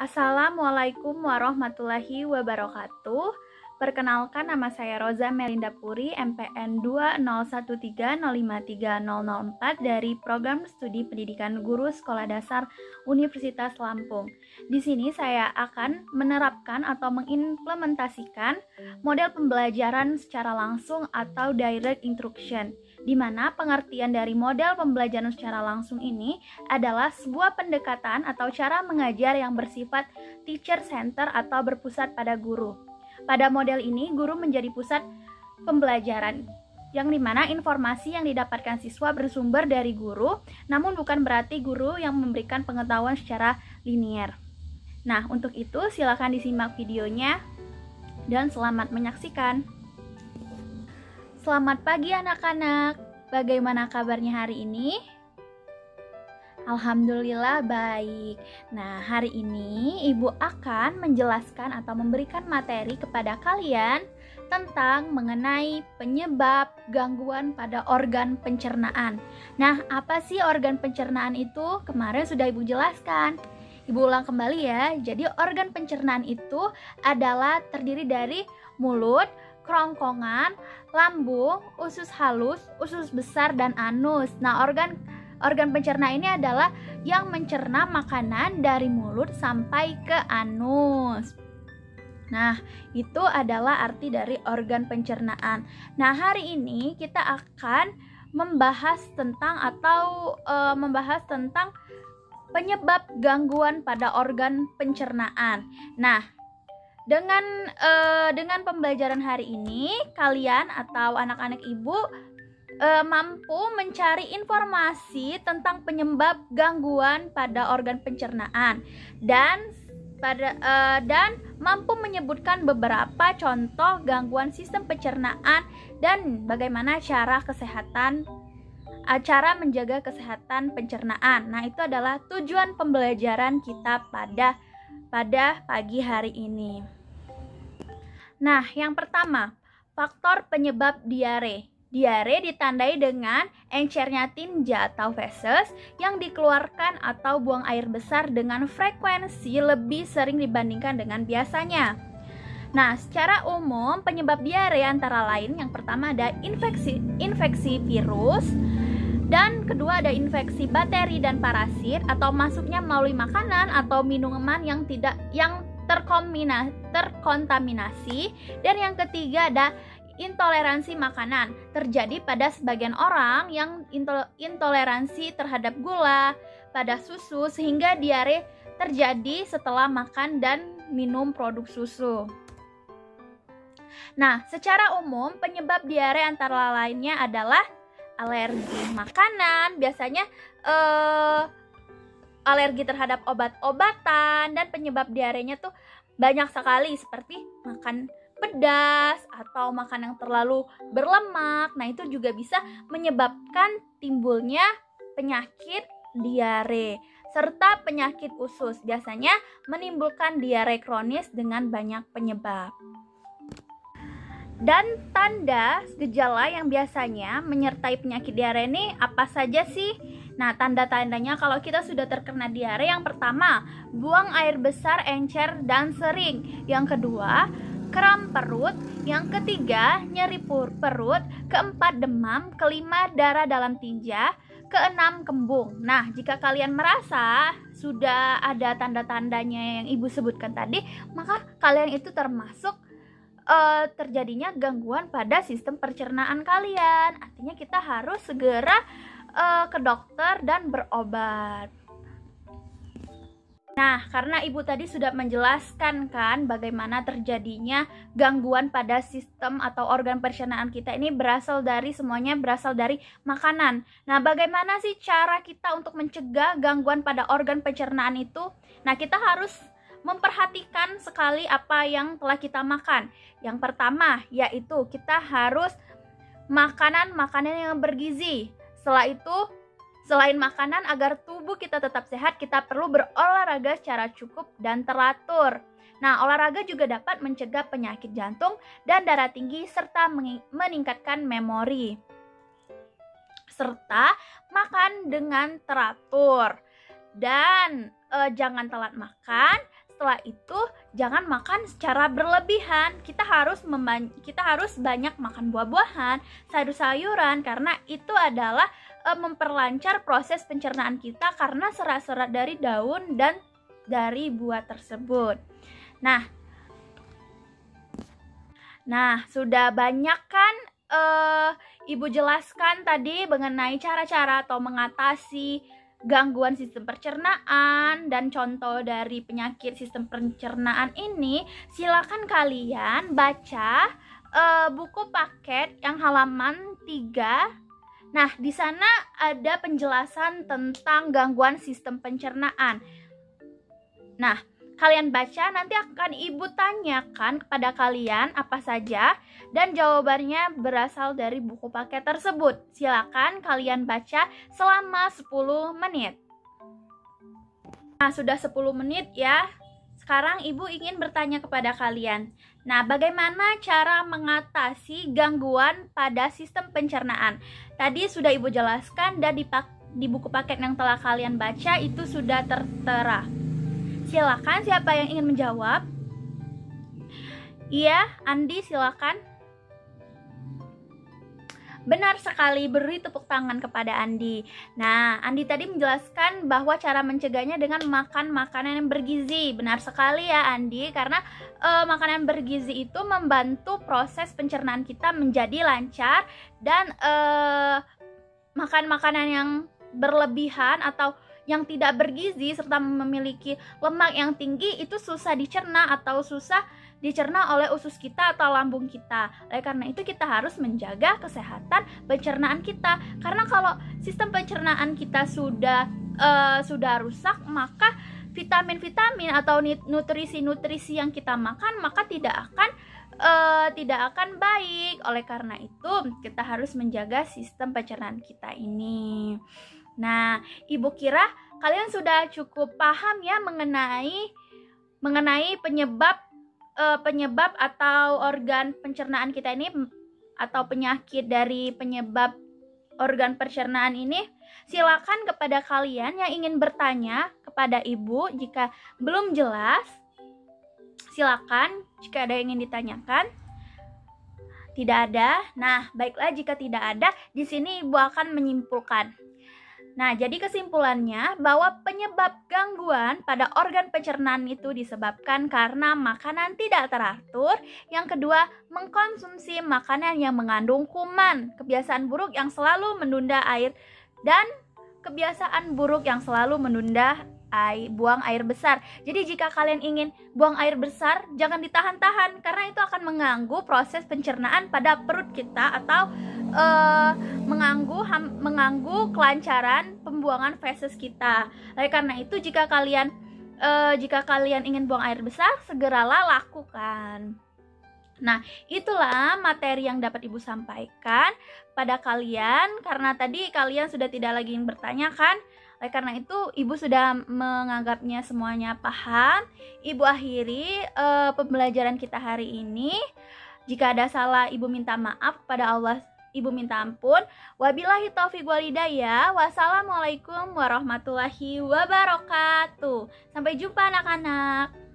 Assalamualaikum warahmatullahi wabarakatuh. Perkenalkan, nama saya Roza Melinda Puri, MPN 20130530004 dari Program Studi Pendidikan Guru Sekolah Dasar Universitas Lampung. Di sini saya akan menerapkan atau mengimplementasikan model pembelajaran secara langsung atau direct instruction, di mana pengertian dari model pembelajaran secara langsung ini adalah sebuah pendekatan atau cara mengajar yang bersifat teacher center atau berpusat pada guru. Pada model ini, guru menjadi pusat pembelajaran, yang dimana informasi yang didapatkan siswa bersumber dari guru, namun bukan berarti guru yang memberikan pengetahuan secara linier. Nah, untuk itu silakan disimak videonya dan selamat menyaksikan. Selamat pagi anak-anak, bagaimana kabarnya hari ini? Alhamdulillah baik. Nah, hari ini Ibu akan menjelaskan atau memberikan materi kepada kalian tentang mengenai penyebab gangguan pada organ pencernaan. Nah, apa sih organ pencernaan itu? Kemarin sudah Ibu jelaskan. Ibu ulang kembali ya. Jadi organ pencernaan itu adalah terdiri dari mulut, kerongkongan, lambung, usus halus, usus besar, dan anus. Nah, organ pencerna ini adalah yang mencerna makanan dari mulut sampai ke anus. Nah, itu adalah arti dari organ pencernaan. Nah, hari ini kita akan membahas tentang penyebab gangguan pada organ pencernaan. Nah, dengan pembelajaran hari ini, kalian atau anak-anak Ibu mampu mencari informasi tentang penyebab gangguan pada organ pencernaan dan mampu menyebutkan beberapa contoh gangguan sistem pencernaan dan bagaimana cara menjaga kesehatan pencernaan. Nah, itu adalah tujuan pembelajaran kita pada pagi hari ini. Nah, yang pertama, faktor penyebab diare. Diare ditandai dengan encernya tinja atau feses yang dikeluarkan atau buang air besar dengan frekuensi lebih sering dibandingkan dengan biasanya. Nah, secara umum penyebab diare antara lain yang pertama ada infeksi virus, dan kedua ada infeksi bakteri dan parasit atau masuknya melalui makanan atau minuman yang terkontaminasi, dan yang ketiga ada intoleransi makanan. Terjadi pada sebagian orang yang intoleransi terhadap gula, pada susu, sehingga diare terjadi setelah makan dan minum produk susu. Nah, secara umum penyebab diare antara lainnya adalah alergi makanan, biasanya alergi terhadap obat-obatan, dan penyebab diarenya tuh banyak sekali, seperti makan pedas atau makan yang terlalu berlemak. Nah, itu juga bisa menyebabkan timbulnya penyakit diare serta penyakit usus, biasanya menimbulkan diare kronis dengan banyak penyebab. Dan tanda gejala yang biasanya menyertai penyakit diare ini apa saja sih? Nah, tanda-tandanya kalau kita sudah terkena diare, yang pertama, buang air besar, encer, dan sering. Yang kedua, kram perut. Yang ketiga, nyeri perut. Keempat, demam. Kelima, darah dalam tinja. Keenam, kembung. Nah, jika kalian merasa sudah ada tanda-tandanya yang Ibu sebutkan tadi, maka kalian itu termasuk terjadinya gangguan pada sistem pencernaan kalian. Artinya kita harus segera ke dokter dan berobat. Nah, karena Ibu tadi sudah menjelaskan kan bagaimana terjadinya gangguan pada sistem atau organ pencernaan kita ini semuanya berasal dari makanan. Nah, bagaimana sih cara kita untuk mencegah gangguan pada organ pencernaan itu? Nah, kita harus memperhatikan sekali apa yang telah kita makan. Yang pertama yaitu kita harus makanan yang bergizi. Setelah itu, selain makanan, agar tubuh kita tetap sehat, kita perlu berolahraga secara cukup dan teratur. Nah, olahraga juga dapat mencegah penyakit jantung dan darah tinggi serta meningkatkan memori. Serta makan dengan teratur. Dan jangan telat makan. setelah itu jangan makan secara berlebihan. Kita harus banyak makan buah-buahan, sayur-sayuran, karena itu adalah memperlancar proses pencernaan kita karena serat-serat dari daun dan dari buah tersebut. Nah, sudah banyak kan Ibu jelaskan tadi mengenai cara-cara atau mengatasi gangguan sistem pencernaan dan contoh dari penyakit sistem pencernaan ini. Silakan kalian baca buku paket yang halaman 3. Nah, di sana ada penjelasan tentang gangguan sistem pencernaan. Nah, kalian baca, nanti akan Ibu tanyakan kepada kalian apa saja dan jawabannya berasal dari buku paket tersebut. Silakan kalian baca selama 10 menit. Nah, sudah 10 menit ya. Sekarang Ibu ingin bertanya kepada kalian. Nah, bagaimana cara mengatasi gangguan pada sistem pencernaan? Tadi sudah Ibu jelaskan dan di buku paket yang telah kalian baca itu sudah tertera. Silakan, siapa yang ingin menjawab? Iya, Andi, silakan. Benar sekali, beri tepuk tangan kepada Andi. Nah, Andi tadi menjelaskan bahwa cara mencegahnya dengan makan makanan yang bergizi. Benar sekali ya Andi, karena makanan bergizi itu membantu proses pencernaan kita menjadi lancar, dan makan makanan yang berlebihan atau yang tidak bergizi serta memiliki lemak yang tinggi itu susah dicerna atau susah dicerna oleh usus kita atau lambung kita. Oleh karena itu kita harus menjaga kesehatan pencernaan kita. Karena kalau sistem pencernaan kita sudah rusak, maka vitamin-vitamin atau nutrisi-nutrisi yang kita makan maka tidak akan baik. Oleh karena itu kita harus menjaga sistem pencernaan kita ini. Nah, Ibu kira kalian sudah cukup paham ya mengenai penyebab atau organ pencernaan kita ini, atau penyakit dari penyebab organ pencernaan ini. Silakan kepada kalian yang ingin bertanya kepada Ibu jika belum jelas. Silakan jika ada yang ingin ditanyakan. Tidak ada. Nah, baiklah, jika tidak ada, di sini Ibu akan menyimpulkan. Nah, jadi kesimpulannya bahwa penyebab gangguan pada organ pencernaan itu disebabkan karena makanan tidak teratur. Yang kedua, mengkonsumsi makanan yang mengandung kuman, kebiasaan buruk yang selalu menunda air, dan kebiasaan buruk yang selalu menunda buang air besar. Jadi jika kalian ingin buang air besar, jangan ditahan-tahan karena itu akan mengganggu proses pencernaan pada perut kita atau mengganggu kelancaran pembuangan feses kita. Oleh karena itu jika kalian ingin buang air besar, segeralah lakukan. Nah, itulah materi yang dapat Ibu sampaikan pada kalian, karena tadi kalian sudah tidak lagi ingin bertanya kan? Oleh karena itu, Ibu sudah menganggapnya semuanya paham. Ibu akhiri pembelajaran kita hari ini. Jika ada salah, Ibu minta maaf kepada Allah. Ibu minta ampun. Wabillahi taufiq wal hidayah. Wassalamualaikum warahmatullahi wabarakatuh. Sampai jumpa anak-anak.